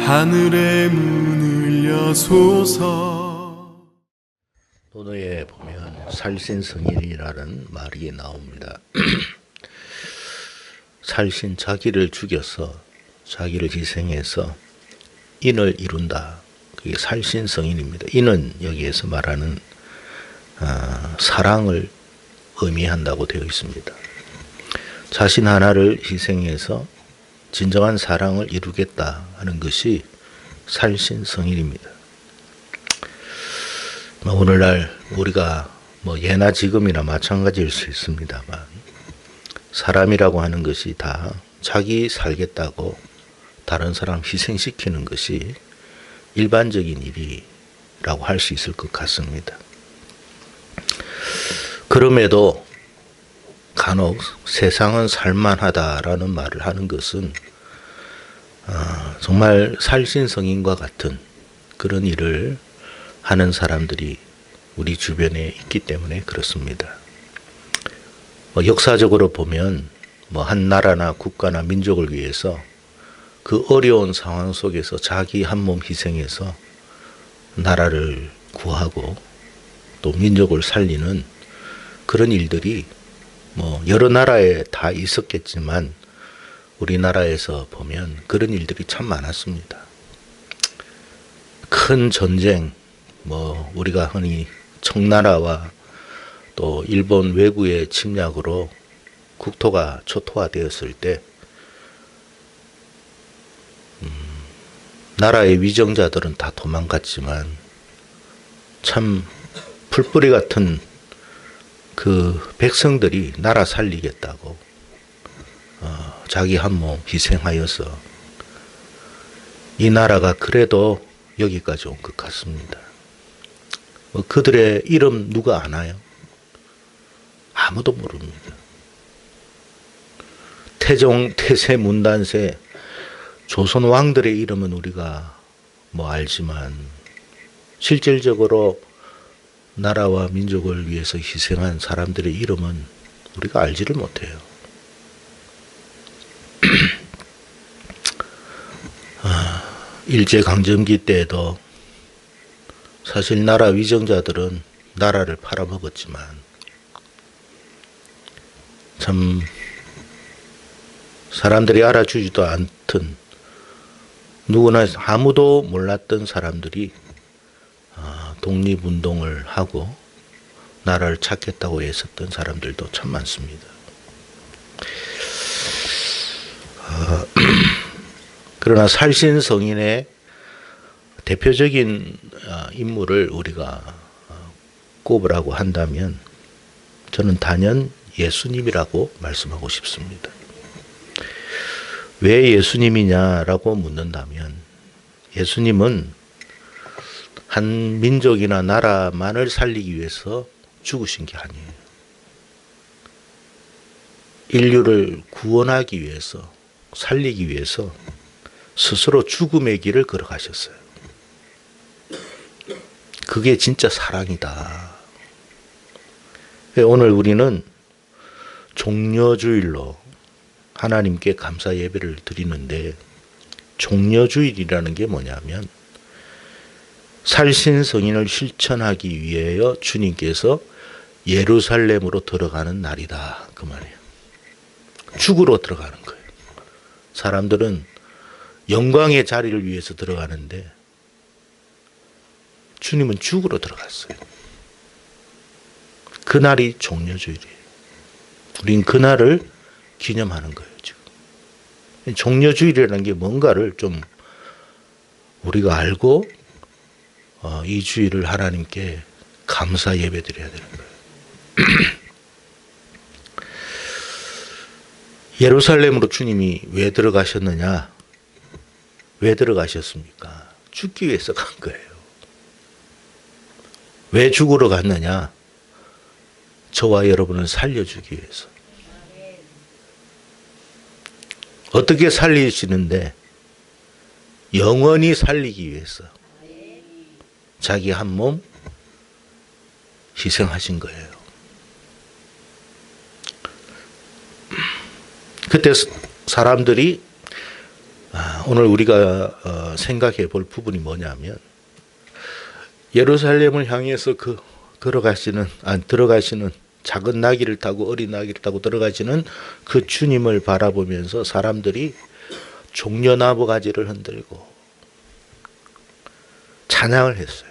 하늘의 문을 여소서. 도도에 보면 살신성인이라는 말이 나옵니다. 살신, 자기를 죽여서 자기를 희생해서 인을 이룬다. 그게 살신성인입니다. 인은 여기에서 말하는 사랑을 의미한다고 되어 있습니다. 자신 하나를 희생해서 진정한 사랑을 이루겠다 하는 것이 살신성인입니다. 오늘날 우리가 예나 지금이나 마찬가지일 수 있습니다만, 사람이라고 하는 것이 다 자기 살겠다고 다른 사람 희생시키는 것이 일반적인 일이라고 할 수 있을 것 같습니다. 그럼에도 간혹 세상은 살만하다라는 말을 하는 것은 정말 살신성인과 같은 그런 일을 하는 사람들이 우리 주변에 있기 때문에 그렇습니다. 역사적으로 보면 한 나라나 국가나 민족을 위해서 그 어려운 상황 속에서 자기 한 몸 희생해서 나라를 구하고 또 민족을 살리는 그런 일들이 여러 나라에 다 있었겠지만 우리나라에서 보면 그런 일들이 참 많았습니다. 큰 전쟁, 우리가 흔히 청나라와 또 일본 외구의 침략으로 국토가 초토화되었을 때 나라의 위정자들은 다 도망갔지만 참 풀뿌리 같은 그 백성들이 나라 살리겠다고 자기 한 몸 희생하여서 이 나라가 그래도 여기까지 온 것 같습니다. 그들의 이름 누가 아나요? 아무도 모릅니다. 태종, 태세, 문단세, 조선 왕들의 이름은 우리가 알지만 실질적으로 나라와 민족을 위해서 희생한 사람들의 이름은 우리가 알지를 못해요. 일제강점기 때에도 사실 나라 위정자들은 나라를 팔아먹었지만 참 사람들이 알아주지도 않던, 누구나 아무도 몰랐던 사람들이 독립운동을 하고 나라를 찾겠다고 애썼던 사람들도 참 많습니다. 그러나 살신성인의 대표적인 인물을 우리가 꼽으라고 한다면 저는 단연 예수님이라고 말씀하고 싶습니다. 왜 예수님이냐라고 묻는다면, 예수님은 한 민족이나 나라만을 살리기 위해서 죽으신 게 아니에요. 인류를 구원하기 위해서, 살리기 위해서 스스로 죽음의 길을 걸어가셨어요. 그게 진짜 사랑이다. 오늘 우리는 종려주일로 하나님께 감사 예배를 드리는데, 종려주일이라는 게 뭐냐면 살신성인을 실천하기 위하여 주님께서 예루살렘으로 들어가는 날이다, 그 말이에요. 죽으러 들어가는 거예요. 사람들은 영광의 자리를 위해서 들어가는데 주님은 죽으러 들어갔어요. 그날이 종려주일이에요. 우린 그날을 기념하는 거예요, 지금. 종려주일이라는 게 뭔가를 좀 우리가 알고 이 주일을 하나님께 감사 예배 드려야 되는 거예요. 예루살렘으로 주님이 왜 들어가셨느냐? 왜 들어가셨습니까? 죽기 위해서 간 거예요. 왜 죽으러 갔느냐? 저와 여러분을 살려주기 위해서. 어떻게 살리시는데? 영원히 살리기 위해서 자기 한 몸 희생하신 거예요. 그때 사람들이 오늘 우리가 생각해 볼 부분이 뭐냐면 예루살렘을 향해서 들어가시는 작은 나귀를 타고 어린 나귀를 타고 들어가시는 그 주님을 바라보면서 사람들이 종려나무 가지를 흔들고 찬양을 했어요.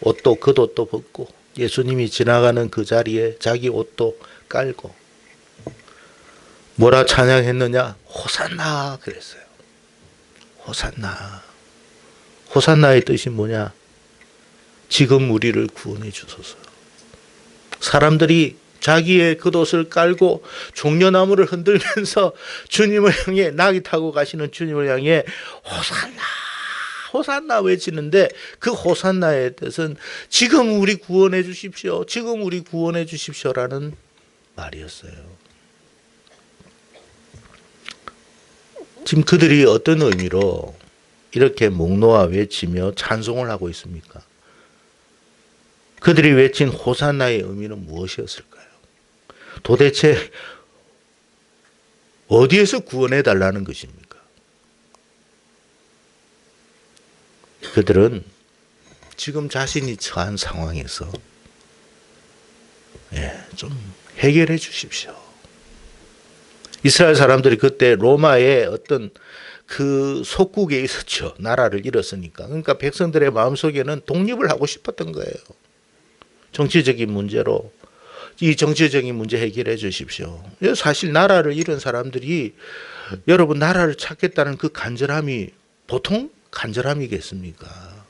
겉옷도 벗고 예수님이 지나가는 그 자리에 자기 옷도 깔고 뭐라 찬양했느냐? 호산나 그랬어요. 호산나. 호산나의 뜻이 뭐냐? 지금 우리를 구원해 주소서. 사람들이 자기의 겉옷을 깔고 종려나무를 흔들면서 주님을 향해 나귀 타고 가시는 주님을 향해 호산나 호산나 외치는데 그 호산나의 뜻은 지금 우리 구원해 주십시오. 지금 우리 구원해 주십시오라는 말이었어요. 지금 그들이 어떤 의미로 이렇게 목 놓아 외치며 찬송을 하고 있습니까? 그들이 외친 호산나의 의미는 무엇이었을까요? 도대체 어디에서 구원해 달라는 것입니까? 그들은 지금 자신이 처한 상황에서 좀 해결해 주십시오. 이스라엘 사람들이 그때 로마의 어떤 그 속국에 있었죠. 나라를 잃었으니까. 그러니까 백성들의 마음속에는 독립을 하고 싶었던 거예요. 정치적인 문제로 이 정치적인 문제 해결해 주십시오. 사실 나라를 잃은 사람들이 여러분 나라를 찾겠다는 그 간절함이 보통 간절함이겠습니까?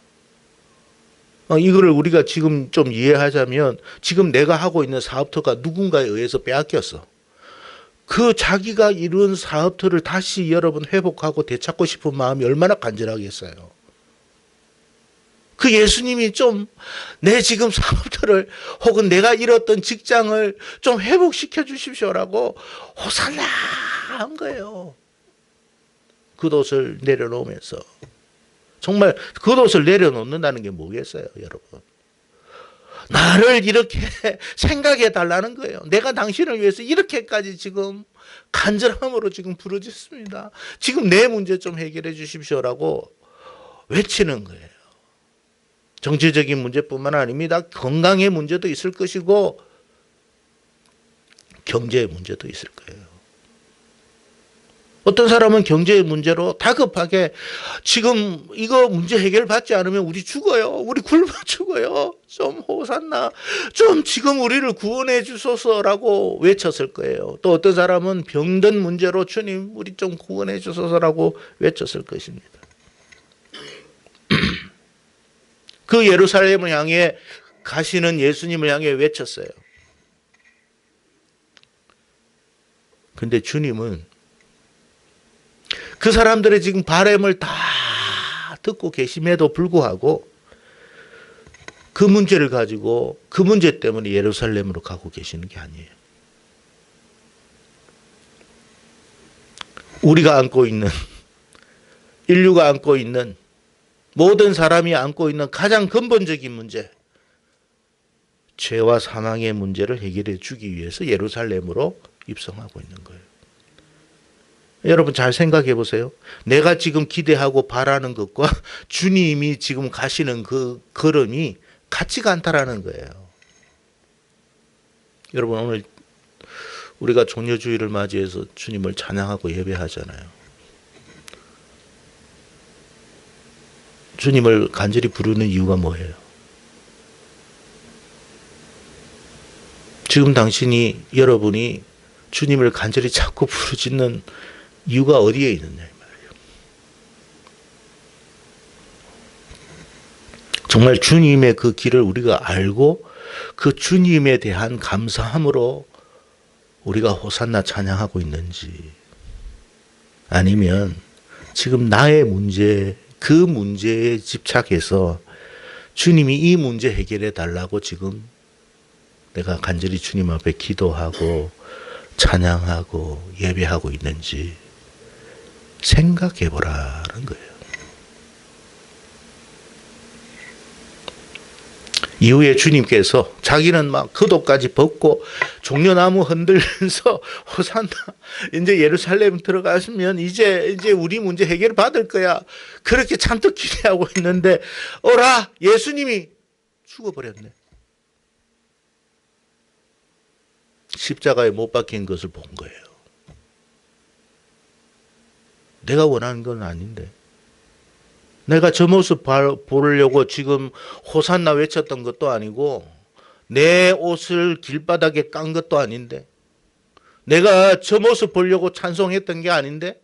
이거를 우리가 지금 좀 이해하자면 지금 내가 하고 있는 사업터가 누군가에 의해서 빼앗겼어. 그 자기가 이룬 사업터를 다시 여러분 회복하고 되찾고 싶은 마음이 얼마나 간절하겠어요. 그 예수님이 좀 내 지금 사업터를 혹은 내가 잃었던 직장을 좀 회복시켜 주십시오라고 호산나 한 거예요. 겉옷을 내려놓으면서. 정말 겉옷을 내려놓는다는 게 뭐겠어요, 여러분? 나를 이렇게 생각해 달라는 거예요. 내가 당신을 위해서 이렇게까지 지금 간절함으로 지금 부르짖습니다. 지금 내 문제 좀 해결해 주십시오라고 외치는 거예요. 정치적인 문제뿐만 아닙니다. 건강의 문제도 있을 것이고 경제의 문제도 있을 거예요. 어떤 사람은 경제의 문제로 다급하게 지금 이거 문제 해결받지 않으면 우리 죽어요. 우리 굶어 죽어요. 좀 호산나. 좀 지금 우리를 구원해 주소서라고 외쳤을 거예요. 또 어떤 사람은 병든 문제로 주님 우리 좀 구원해 주소서라고 외쳤을 것입니다. 그 예루살렘을 향해 가시는 예수님을 향해 외쳤어요. 근데 주님은 그 사람들의 지금 바람을 다 듣고 계심에도 불구하고 그 문제를 가지고 그 문제 때문에 예루살렘으로 가고 계시는 게 아니에요. 우리가 안고 있는 인류가 안고 있는 모든 사람이 안고 있는 가장 근본적인 문제, 죄와 사망의 문제를 해결해 주기 위해서 예루살렘으로 입성하고 있는 거예요. 여러분 잘 생각해 보세요. 내가 지금 기대하고 바라는 것과 주님이 지금 가시는 그 걸음이 같지가 않다라는 거예요. 여러분 오늘 우리가 종려주의를 맞이해서 주님을 찬양하고 예배하잖아요. 주님을 간절히 부르는 이유가 뭐예요? 지금 여러분이 주님을 간절히 찾고 부르짖는 이유가 어디에 있느냐 이 말이에요. 정말 주님의 그 길을 우리가 알고 그 주님에 대한 감사함으로 우리가 호산나 찬양하고 있는지, 아니면 지금 나의 문제, 그 문제에 집착해서 주님이 이 문제 해결해 달라고 지금 내가 간절히 주님 앞에 기도하고 찬양하고 예배하고 있는지 생각해 보라는 거예요. 이후에 주님께서 자기는 막 겉옷까지 벗고 종려나무 흔들면서 호산나 이제 예루살렘 들어가시면 이제 우리 문제 해결 받을 거야. 그렇게 잔뜩 기대하고 있는데 어라 예수님이 죽어버렸네. 십자가에 못 박힌 것을 본 거예요. 내가 원하는 건 아닌데. 내가 저 모습 보려고 지금 호산나 외쳤던 것도 아니고 내 옷을 길바닥에 깐 것도 아닌데 내가 저 모습 보려고 찬송했던 게 아닌데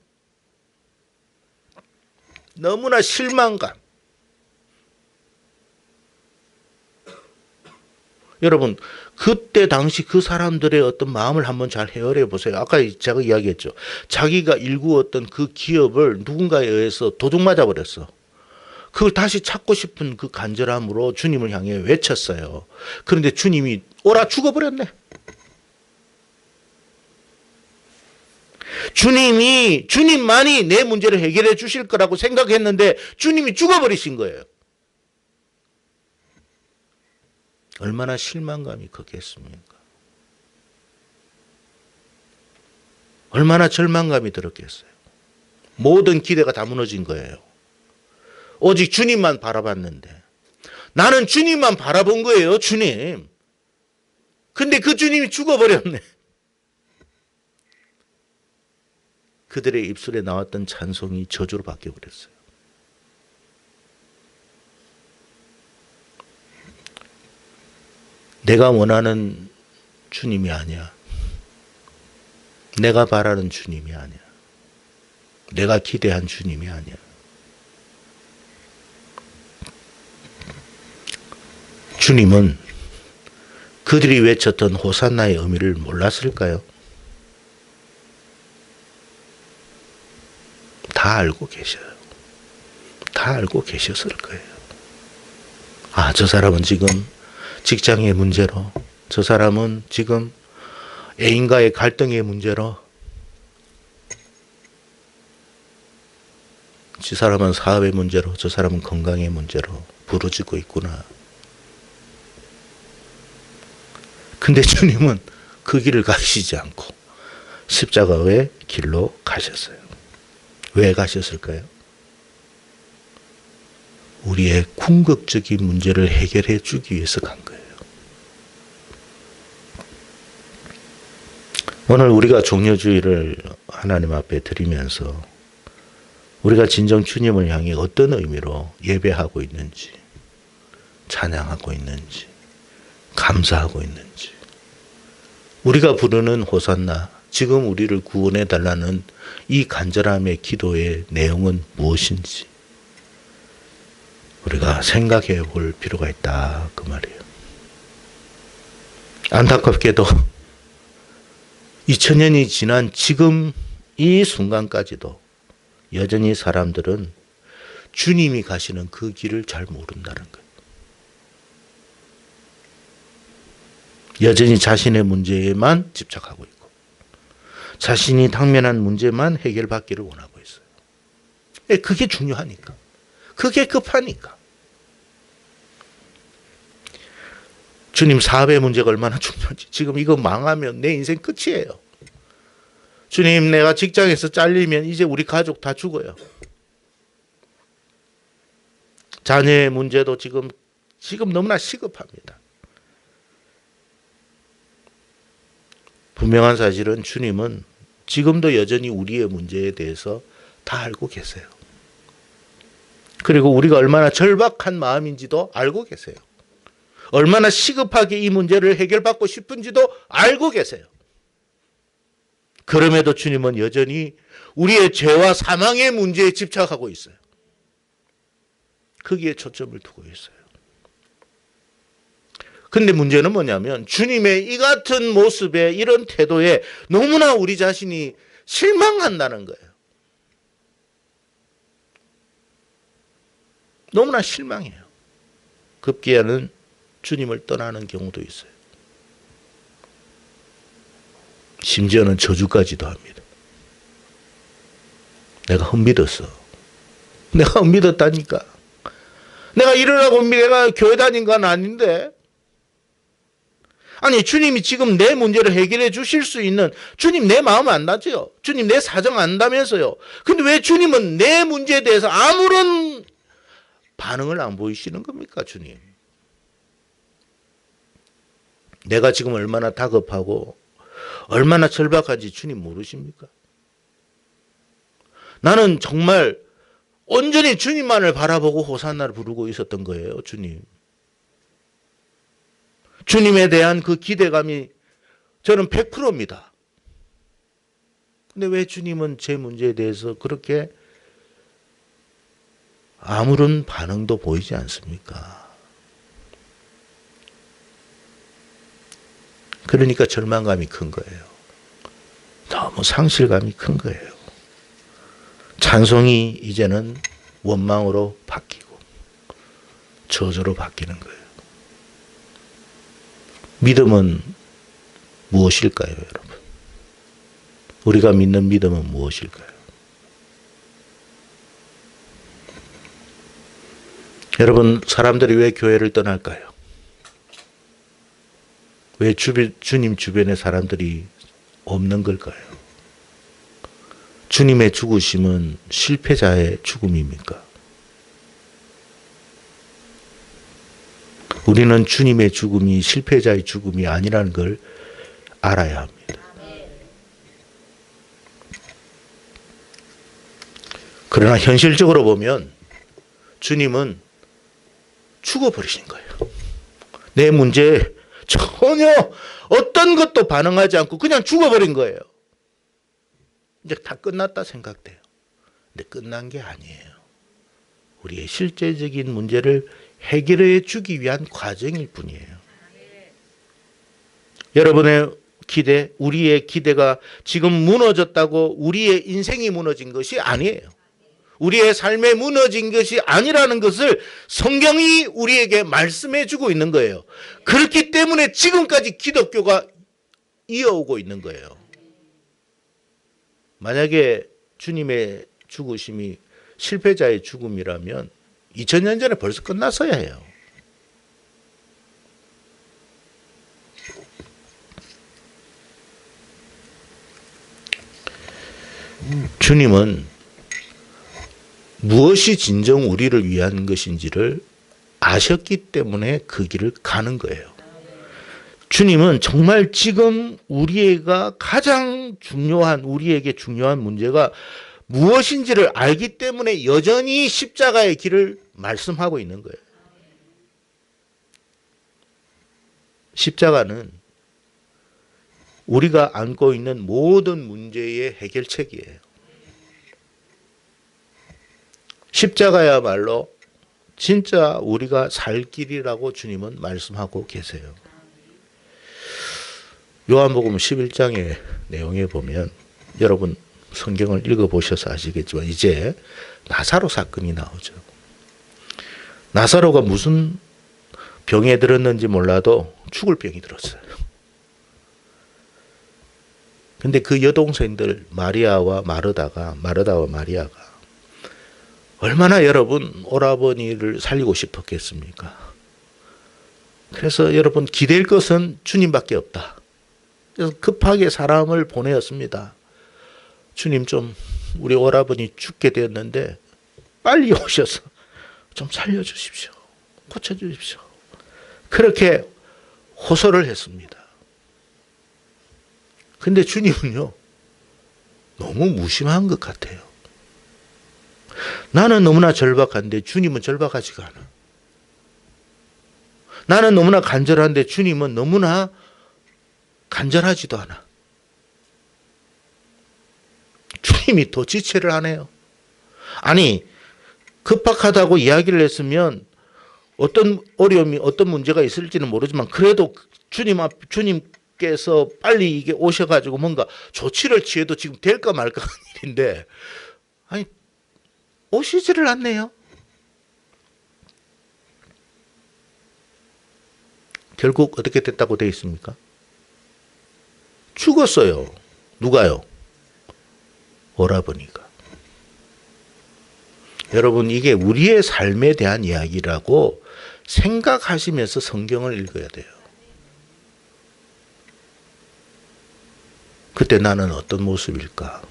너무나 실망감. 여러분 그때 당시 그 사람들의 어떤 마음을 한번 잘 헤아려 보세요. 아까 제가 이야기했죠. 자기가 일구었던 그 기업을 누군가에 의해서 도둑 맞아 버렸어. 그걸 다시 찾고 싶은 그 간절함으로 주님을 향해 외쳤어요. 그런데 주님이 오라 죽어버렸네. 주님만이 내 문제를 해결해 주실 거라고 생각했는데 주님이 죽어버리신 거예요. 얼마나 실망감이 컸겠습니까? 얼마나 절망감이 들었겠어요. 모든 기대가 다 무너진 거예요. 오직 주님만 바라봤는데 나는 주님만 바라본 거예요. 주님. 근데 그 주님이 죽어버렸네. 그들의 입술에 나왔던 찬송이 저주로 바뀌어버렸어요. 내가 원하는 주님이 아니야. 내가 바라는 주님이 아니야. 내가 기대한 주님이 아니야. 주님은 그들이 외쳤던 호산나의 의미를 몰랐을까요? 다 알고 계셔요. 다 알고 계셨을 거예요. 아, 저 사람은 지금 직장의 문제로, 저 사람은 지금 애인과의 갈등의 문제로, 저 사람은 사업의 문제로, 저 사람은 건강의 문제로 부르짖고 있구나. 근데 주님은 그 길을 가시지 않고 십자가의 길로 가셨어요. 왜 가셨을까요? 우리의 궁극적인 문제를 해결해 주기 위해서 간 거예요. 오늘 우리가 종려주의를 하나님 앞에 드리면서 우리가 진정 주님을 향해 어떤 의미로 예배하고 있는지, 찬양하고 있는지, 감사하고 있는지, 우리가 부르는 호산나, 지금 우리를 구원해 달라는 이 간절함의 기도의 내용은 무엇인지 우리가 생각해 볼 필요가 있다, 그 말이에요. 안타깝게도 2000년이 지난 지금 이 순간까지도 여전히 사람들은 주님이 가시는 그 길을 잘 모른다는 거예요. 여전히 자신의 문제에만 집착하고 있고 자신이 당면한 문제만 해결받기를 원하고 있어요. 그게 중요하니까. 그게 급하니까. 주님, 사업의 문제가 얼마나 중요한지. 지금 이거 망하면 내 인생 끝이에요. 주님, 내가 직장에서 잘리면 이제 우리 가족 다 죽어요. 자녀의 문제도 지금 너무나 시급합니다. 분명한 사실은 주님은 지금도 여전히 우리의 문제에 대해서 다 알고 계세요. 그리고 우리가 얼마나 절박한 마음인지도 알고 계세요. 얼마나 시급하게 이 문제를 해결받고 싶은지도 알고 계세요. 그럼에도 주님은 여전히 우리의 죄와 사망의 문제에 집착하고 있어요. 거기에 초점을 두고 있어요. 근데 문제는 뭐냐면 주님의 이 같은 모습에 이런 태도에 너무나 우리 자신이 실망한다는 거예요. 너무나 실망해요. 급기야는 주님을 떠나는 경우도 있어요. 심지어는 저주까지도 합니다. 내가 헛믿었어. 내가 헛믿었다니까. 내가 이러라고 내가 교회 다닌 건 아닌데. 아니 주님이 지금 내 문제를 해결해 주실 수 있는, 주님 내 마음 안다죠. 주님 내 사정 안다면서요. 근데 왜 주님은 내 문제에 대해서 아무런 반응을 안 보이시는 겁니까, 주님? 내가 지금 얼마나 다급하고 얼마나 절박한지 주님 모르십니까? 나는 정말 온전히 주님만을 바라보고 호산나를 부르고 있었던 거예요, 주님. 주님에 대한 그 기대감이 저는 100%입니다. 근데 왜 주님은 제 문제에 대해서 그렇게 아무런 반응도 보이지 않습니까? 그러니까 절망감이 큰 거예요. 너무 상실감이 큰 거예요. 찬송이 이제는 원망으로 바뀌고 저주로 바뀌는 거예요. 믿음은 무엇일까요, 여러분? 우리가 믿는 믿음은 무엇일까요? 여러분, 사람들이 왜 교회를 떠날까요? 왜 주님 주변에 사람들이 없는 걸까요? 주님의 죽으심은 실패자의 죽음입니까? 우리는 주님의 죽음이 실패자의 죽음이 아니라는 걸 알아야 합니다. 그러나 현실적으로 보면 주님은 죽어버리신 거예요. 내 문제에 전혀 어떤 것도 반응하지 않고 그냥 죽어버린 거예요. 이제 다 끝났다 생각돼요. 근데 끝난 게 아니에요. 우리의 실제적인 문제를 해결해 주기 위한 과정일 뿐이에요. 여러분의 기대, 우리의 기대가 지금 무너졌다고 우리의 인생이 무너진 것이 아니에요. 우리의 삶에 무너진 것이 아니라는 것을 성경이 우리에게 말씀해 주고 있는 거예요. 그렇기 때문에 지금까지 기독교가 이어오고 있는 거예요. 만약에 주님의 죽으심이 실패자의 죽음이라면 2000년 전에 벌써 끝났어야 해요. 주님은 무엇이 진정 우리를 위한 것인지를 아셨기 때문에 그 길을 가는 거예요. 주님은 정말 지금 우리가 가장 중요한, 우리에게 중요한 문제가 무엇인지를 알기 때문에 여전히 십자가의 길을 말씀하고 있는 거예요. 십자가는 우리가 안고 있는 모든 문제의 해결책이에요. 십자가야말로 진짜 우리가 살 길이라고 주님은 말씀하고 계세요. 요한복음 11장의 내용에 보면 여러분 성경을 읽어보셔서 아시겠지만 이제 나사로 사건이 나오죠. 나사로가 무슨 병에 들었는지 몰라도 죽을 병이 들었어요. 근데 그 여동생들 마리아와 마르다와 마리아가 얼마나 여러분 오라버니를 살리고 싶었겠습니까? 그래서 여러분 기댈 것은 주님밖에 없다. 그래서 급하게 사람을 보내었습니다. 주님 좀 우리 오라버니 죽게 되었는데 빨리 오셔서 좀 살려주십시오. 고쳐주십시오. 그렇게 호소를 했습니다. 근데 주님은요, 너무 무심한 것 같아요. 나는 너무나 절박한데 주님은 절박하지가 않아. 나는 너무나 간절한데 주님은 너무나 간절하지도 않아. 주님이 더 지체를 하네요. 아니, 급박하다고 이야기를 했으면 어떤 어려움이, 어떤 문제가 있을지는 모르지만 그래도 주님께서 빨리 이게 오셔가지고 뭔가 조치를 취해도 지금 될까 말까 하는 일인데, 아니, 오시지를 않네요. 결국 어떻게 됐다고 되어 있습니까? 죽었어요. 누가요? 오라버니가. 여러분, 이게 우리의 삶에 대한 이야기라고 생각하시면서 성경을 읽어야 돼요. 그때 나는 어떤 모습일까?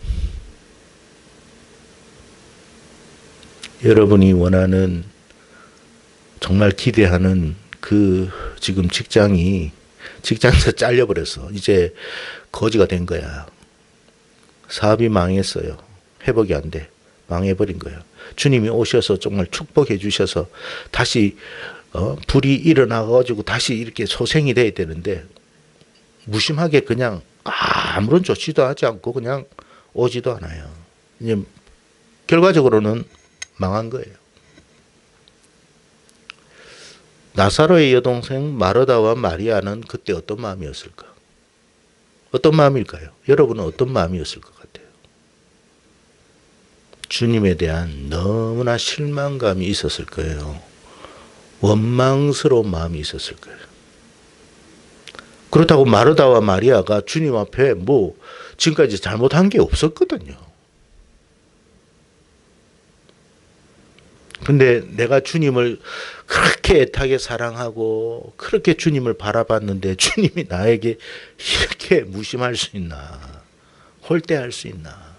여러분이 원하는, 정말 기대하는 그 지금 직장에서 잘려버려서 이제 거지가 된 거야. 사업이 망했어요. 회복이 안 돼. 망해버린 거야. 주님이 오셔서 정말 축복해 주셔서 다시 불이 일어나가지고 다시 이렇게 소생이 돼야 되는데 무심하게 그냥 아무런 조치도 하지 않고 그냥 오지도 않아요. 이제 결과적으로는 망한 거예요. 나사로의 여동생 마르다와 마리아는 그때 어떤 마음이었을까? 어떤 마음일까요? 여러분은 어떤 마음이었을 것 같아요? 주님에 대한 너무나 실망감이 있었을 거예요. 원망스러운 마음이 있었을 거예요. 그렇다고 마르다와 마리아가 주님 앞에 뭐 지금까지 잘못한 게 없었거든요. 근데 내가 주님을 그렇게 애타게 사랑하고 그렇게 주님을 바라봤는데 주님이 나에게 이렇게 무심할 수 있나, 홀대할 수 있나,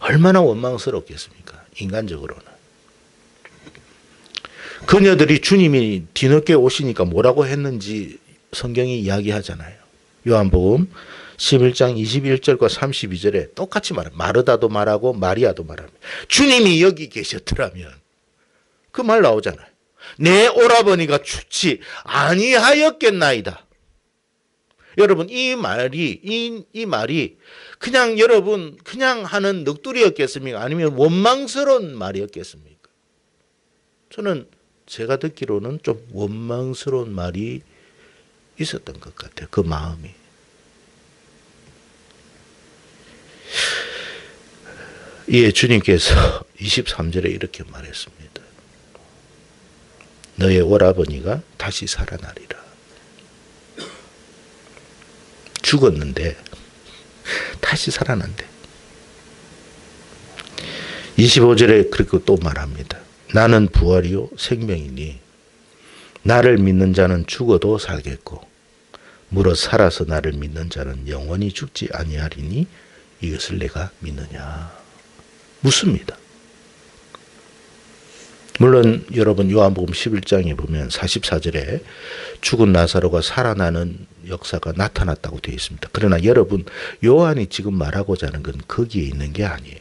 얼마나 원망스럽겠습니까? 인간적으로는. 그녀들이 주님이 뒤늦게 오시니까 뭐라고 했는지 성경이 이야기하잖아요. 요한복음 11장 21절과 32절에 똑같이 말해요. 마르다도 말하고 마리아도 말합니다. 주님이 여기 계셨더라면 그 말 나오잖아요. 내 오라버니가 죽지 아니하였겠나이다. 여러분, 이 말이 그냥 여러분 그냥 하는 넋두리였겠습니까? 아니면 원망스러운 말이었겠습니까? 저는 제가 듣기로는 좀 원망스러운 말이 있었던 것 같아요. 그 마음이. 이에 주님께서 23절에 이렇게 말했습니다. 너의 오라버니가 다시 살아나리라. 죽었는데 다시 살아난대. 25절에 그렇게 또 말합니다. 나는 부활이요 생명이니 나를 믿는 자는 죽어도 살겠고 무릇 살아서 나를 믿는 자는 영원히 죽지 아니하리니 이것을 내가 믿느냐. 묻습니다. 물론 여러분 요한복음 11장에 보면 44절에 죽은 나사로가 살아나는 역사가 나타났다고 되어 있습니다. 그러나 여러분 요한이 지금 말하고자 하는 건 거기에 있는 게 아니에요.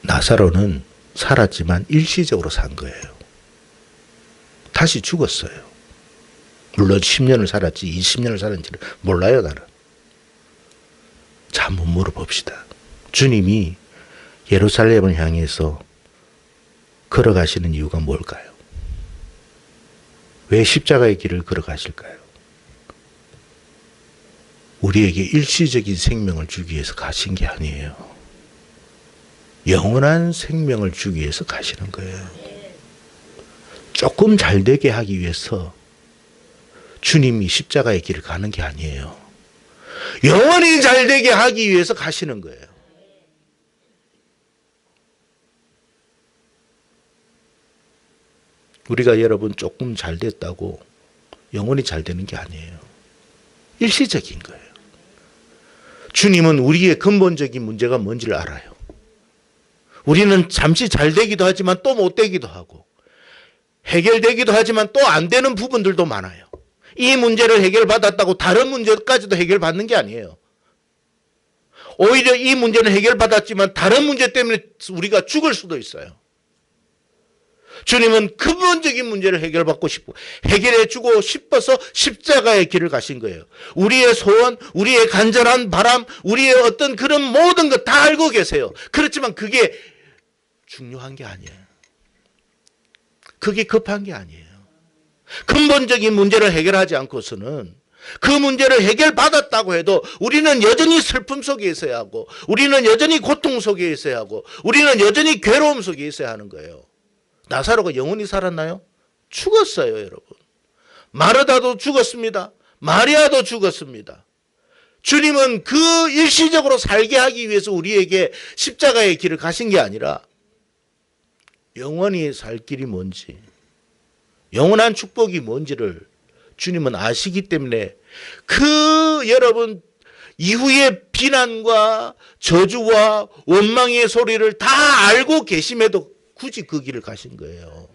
나사로는 살았지만 일시적으로 산 거예요. 다시 죽었어요. 물론 10년을 살았지 20년을 살았는지는 몰라요, 나는. 자, 한번 물어봅시다. 주님이 예루살렘을 향해서 걸어가시는 이유가 뭘까요? 왜 십자가의 길을 걸어가실까요? 우리에게 일시적인 생명을 주기 위해서 가신 게 아니에요. 영원한 생명을 주기 위해서 가시는 거예요. 조금 잘 되게 하기 위해서 주님이 십자가의 길을 가는 게 아니에요. 영원히 잘 되게 하기 위해서 가시는 거예요. 우리가 여러분 조금 잘 됐다고 영원히 잘 되는 게 아니에요. 일시적인 거예요. 주님은 우리의 근본적인 문제가 뭔지를 알아요. 우리는 잠시 잘 되기도 하지만 또 못 되기도 하고 해결되기도 하지만 또 안 되는 부분들도 많아요. 이 문제를 해결받았다고 다른 문제까지도 해결받는 게 아니에요. 오히려 이 문제는 해결받았지만 다른 문제 때문에 우리가 죽을 수도 있어요. 주님은 근본적인 문제를 해결해주고 싶어서 십자가의 길을 가신 거예요. 우리의 소원, 우리의 간절한 바람, 우리의 어떤 그런 모든 것 다 알고 계세요. 그렇지만 그게 중요한 게 아니에요. 그게 급한 게 아니에요. 근본적인 문제를 해결하지 않고서는 그 문제를 해결받았다고 해도 우리는 여전히 슬픔 속에 있어야 하고 우리는 여전히 고통 속에 있어야 하고 우리는 여전히 괴로움 속에 있어야 하는 거예요. 나사로가 영원히 살았나요? 죽었어요, 여러분. 마르다도 죽었습니다. 마리아도 죽었습니다. 주님은 그 일시적으로 살게 하기 위해서 우리에게 십자가의 길을 가신 게 아니라 영원히 살 길이 뭔지, 영원한 축복이 뭔지를 주님은 아시기 때문에 그 여러분 이후의 비난과 저주와 원망의 소리를 다 알고 계심에도 굳이 그 길을 가신 거예요.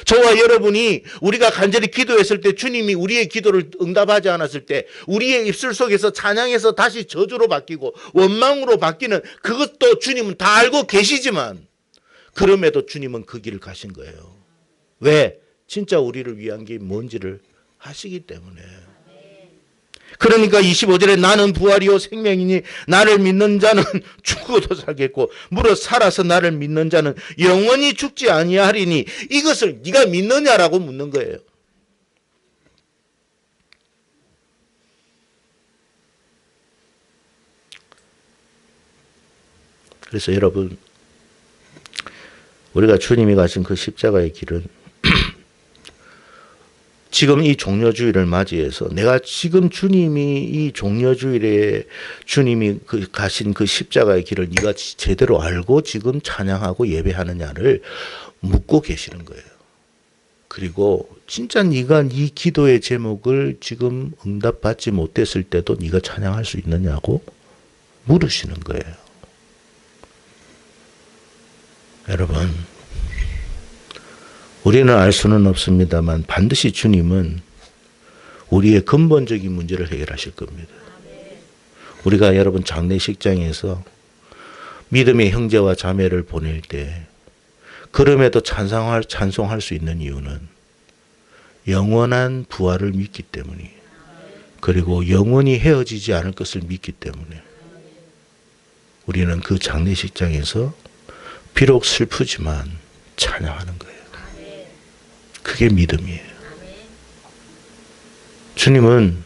저와 여러분이 우리가 간절히 기도했을 때 주님이 우리의 기도를 응답하지 않았을 때 우리의 입술 속에서 찬양에서 다시 저주로 바뀌고 원망으로 바뀌는 그것도 주님은 다 알고 계시지만 그럼에도 주님은 그 길을 가신 거예요. 왜? 진짜 우리를 위한 게 뭔지를 아시기 때문에. 그러니까 25절에 나는 부활이요 생명이니 나를 믿는 자는 죽어도 살겠고 무릇 살아서 나를 믿는 자는 영원히 죽지 아니하리니 이것을 네가 믿느냐라고 묻는 거예요. 그래서 여러분 우리가 주님이 가신 그 십자가의 길은 지금 이 종려주일을 맞이해서 내가 지금 주님이 이 종려주일에 주님이 가신 그 십자가의 길을 네가 제대로 알고 지금 찬양하고 예배하느냐를 묻고 계시는 거예요. 그리고 진짜 네가 네 기도의 제목을 지금 응답받지 못했을 때도 네가 찬양할 수 있느냐고 물으시는 거예요. 여러분 우리는 알 수는 없습니다만 반드시 주님은 우리의 근본적인 문제를 해결하실 겁니다. 우리가 여러분 장례식장에서 믿음의 형제와 자매를 보낼 때 그럼에도 찬송할 수 있는 이유는 영원한 부활을 믿기 때문이에요. 그리고 영원히 헤어지지 않을 것을 믿기 때문에 우리는 그 장례식장에서 비록 슬프지만 찬양하는 거예요. 그게 믿음이에요. 주님은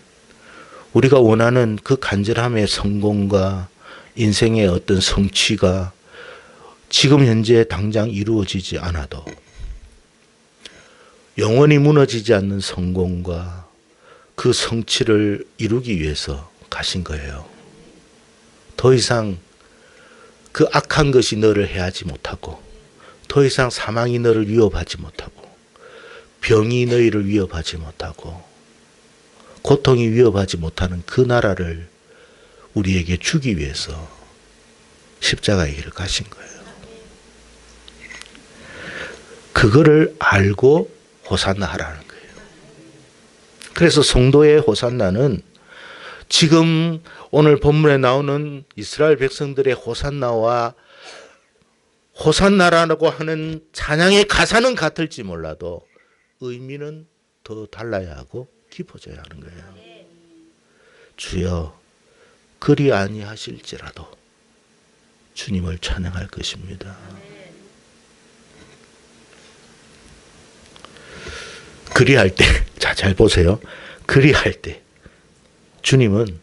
우리가 원하는 그 간절함의 성공과 인생의 어떤 성취가 지금 현재 당장 이루어지지 않아도 영원히 무너지지 않는 성공과 그 성취를 이루기 위해서 가신 거예요. 더 이상 그 악한 것이 너를 해하지 못하고 더 이상 사망이 너를 위협하지 못하고 병이 너희를 위협하지 못하고 고통이 위협하지 못하는 그 나라를 우리에게 주기 위해서 십자가의 길을 가신 거예요. 그거를 알고 호산나 하라는 거예요. 그래서 성도의 호산나는 지금 오늘 본문에 나오는 이스라엘 백성들의 호산나와 호산나라고 하는 찬양의 가사는 같을지 몰라도 의미는 더 달라야 하고 깊어져야 하는 거예요. 주여 그리 아니하실지라도 주님을 찬양할 것입니다. 그리할 때, 자, 잘 보세요. 그리할 때 주님은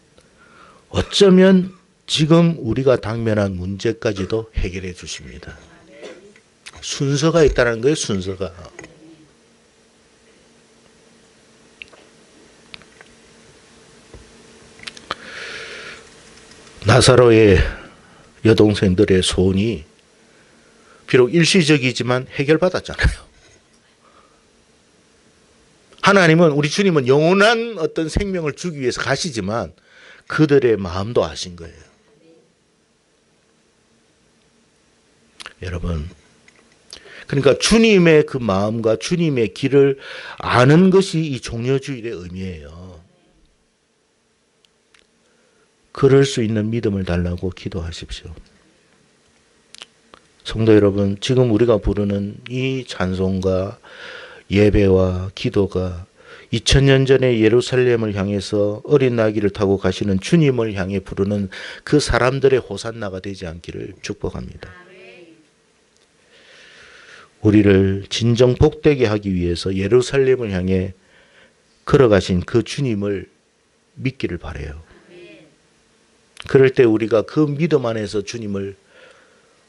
어쩌면 지금 우리가 당면한 문제까지도 해결해 주십니다. 순서가 있다는 거예요. 순서가. 나사로의 여동생들의 소원이 비록 일시적이지만 해결받았잖아요. 하나님은 우리 주님은 영원한 어떤 생명을 주기 위해서 가시지만 그들의 마음도 아신 거예요. 여러분, 그러니까 주님의 그 마음과 주님의 길을 아는 것이 이 종려주일의 의미예요. 그럴 수 있는 믿음을 달라고 기도하십시오. 성도 여러분, 지금 우리가 부르는 이 찬송과 예배와 기도가 2000년 전에 예루살렘을 향해서 어린 나귀를 타고 가시는 주님을 향해 부르는 그 사람들의 호산나가 되지 않기를 축복합니다. 우리를 진정 복되게 하기 위해서 예루살렘을 향해 걸어가신 그 주님을 믿기를 바라요. 그럴 때 우리가 그 믿음 안에서 주님을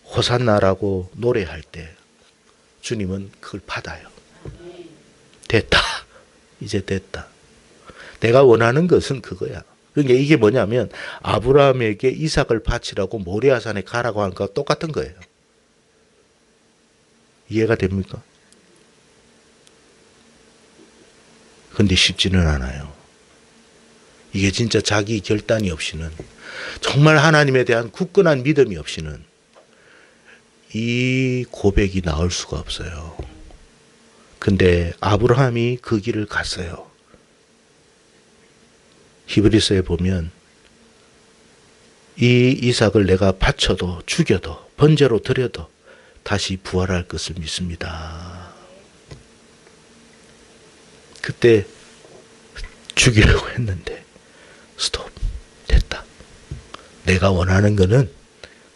호산나라고 노래할 때 주님은 그걸 받아요. 됐다. 이제 됐다. 내가 원하는 것은 그거야. 그러니까 이게 뭐냐면 아브라함에게 이삭을 바치라고 모리아산에 가라고 하는 거와 똑같은 거예요. 이해가 됩니까? 근데 쉽지는 않아요. 이게 진짜 자기 결단이 없이는, 정말 하나님에 대한 굳건한 믿음이 없이는 이 고백이 나올 수가 없어요. 근데 아브라함이 그 길을 갔어요. 히브리서에 보면 이 이삭을 내가 바쳐도 죽여도 번제로 드려도 다시 부활할 것을 믿습니다. 그때 죽이려고 했는데 스톱, 됐다. 내가 원하는 거는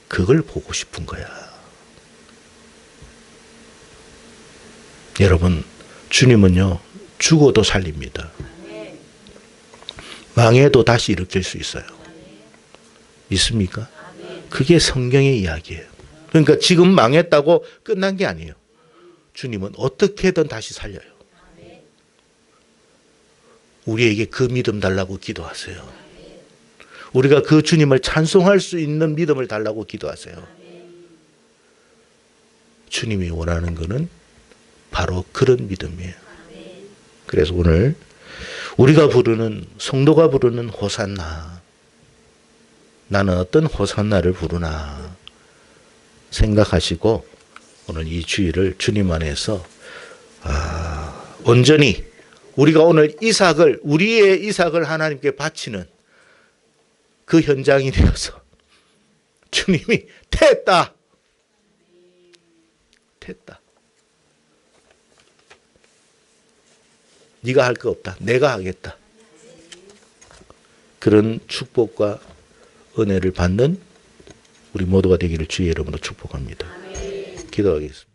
그걸 보고 싶은 거야. 여러분, 주님은요 죽어도 살립니다. 망해도 다시 일으킬 수 있어요. 믿습니까? 그게 성경의 이야기예요. 그러니까 지금 망했다고 끝난 게 아니에요. 주님은 어떻게든 다시 살려요. 우리에게 그 믿음 달라고 기도하세요. 우리가 그 주님을 찬송할 수 있는 믿음을 달라고 기도하세요. 주님이 원하는 것은 바로 그런 믿음이에요. 그래서 오늘 우리가 부르는, 성도가 부르는 호산나, 나는 어떤 호산나를 부르나 생각하시고 오늘 이 주일을 주님 안에서 온전히 우리가 오늘 이삭을, 우리의 이삭을 하나님께 바치는 그 현장이 되어서 주님이 됐다. 됐다. 네가 할 거 없다. 내가 하겠다. 그런 축복과 은혜를 받는 우리 모두가 되기를 주의 이름으로 축복합니다. 기도하겠습니다.